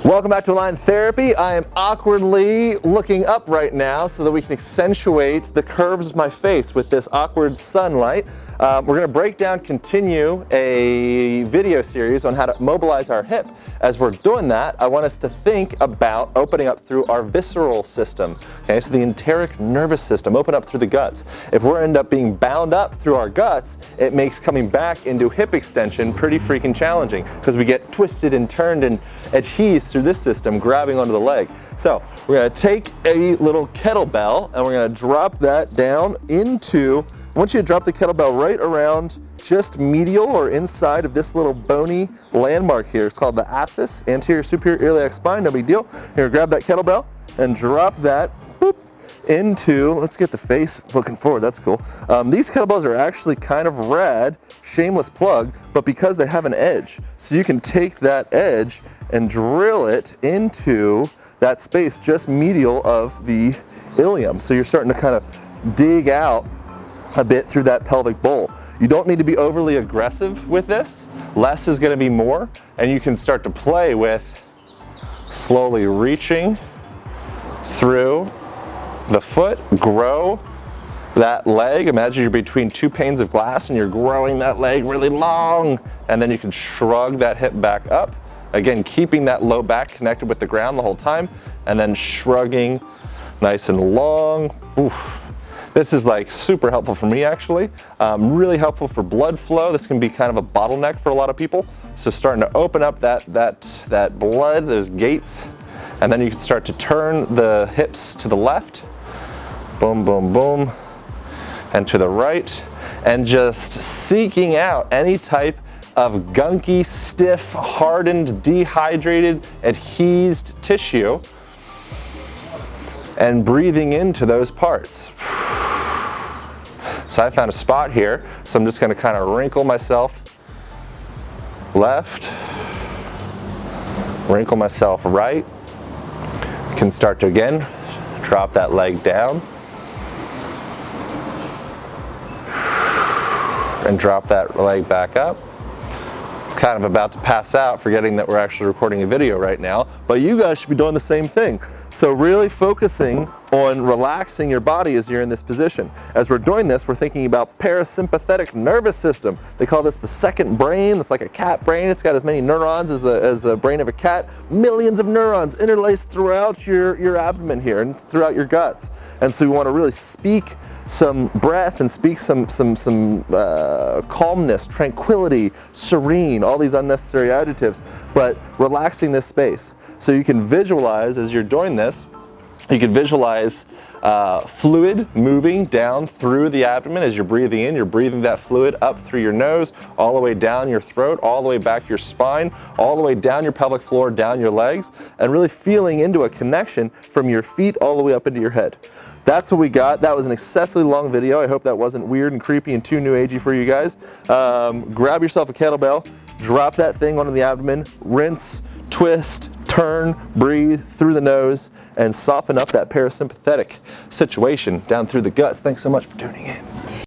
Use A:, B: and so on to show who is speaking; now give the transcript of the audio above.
A: Welcome back to Align Therapy. I am awkwardly looking up right now so that we can accentuate the curves of my face with this awkward sunlight. We're going to break down, continue a video series on how to mobilize our hip. As we're doing that, I want us to think about opening up through our visceral system. Okay, so the enteric nervous system, open up through the guts. If we end up being bound up through our guts, it makes coming back into hip extension pretty freaking challenging because we get twisted and turned and adhesed through this system, grabbing onto the leg. So we're going to take a little kettlebell and we're going to drop that down into, I want you to drop the kettlebell right around just medial or inside of this little bony landmark here. It's called the ascus, anterior superior iliac spine, no big deal. Here, grab that kettlebell and drop that into, let's get the face looking forward, that's cool. These kettlebells are actually kind of rad, shameless plug, but because they have an edge. So you can take that edge and drill it into that space just medial of the ilium. So you're starting to kind of dig out a bit through that pelvic bowl. You don't need to be overly aggressive with this. Less is going to be more, and you can start to play with slowly reaching through the foot, grow that leg. Imagine you're between two panes of glass and you're growing that leg really long, and then you can shrug that hip back up. Again, keeping that low back connected with the ground the whole time, and then shrugging nice and long. Oof. This is like super helpful for me actually. Really helpful for blood flow. This can be kind of a bottleneck for a lot of people. So starting to open up that blood, those gates, and then you can start to turn the hips to the left. Boom, boom, boom, and to the right, and just seeking out any type of gunky, stiff, hardened, dehydrated, adhesed tissue, and breathing into those parts. So I found a spot here, so I'm just going to kind of wrinkle myself left, wrinkle myself right. You can start to again drop that leg down and drop that leg back up. Kind of about to pass out, forgetting that we're actually recording a video right now, but you guys should be doing the same thing. So really focusing on relaxing your body as you're in this position. As we're doing this, we're thinking about parasympathetic nervous system. They call this the second brain. It's like a cat brain. It's got as many neurons as the brain of a cat. Millions of neurons interlaced throughout your abdomen here and throughout your guts. And so we want to really speak some breath and speak some calmness, tranquility, serene, all these unnecessary adjectives, but relaxing this space. So you can visualize as you're doing this, you can visualize fluid moving down through the abdomen as you're breathing in. You're breathing that fluid up through your nose, all the way down your throat, all the way back your spine, all the way down your pelvic floor, down your legs, and really feeling into a connection from your feet all the way up into your head. That's what we got. That was an excessively long video. I hope that wasn't weird and creepy and too new agey for you guys. Grab yourself a kettlebell, drop that thing onto the abdomen, rinse, twist, turn, breathe through the nose, and soften up that parasympathetic situation down through the guts. Thanks so much for tuning in.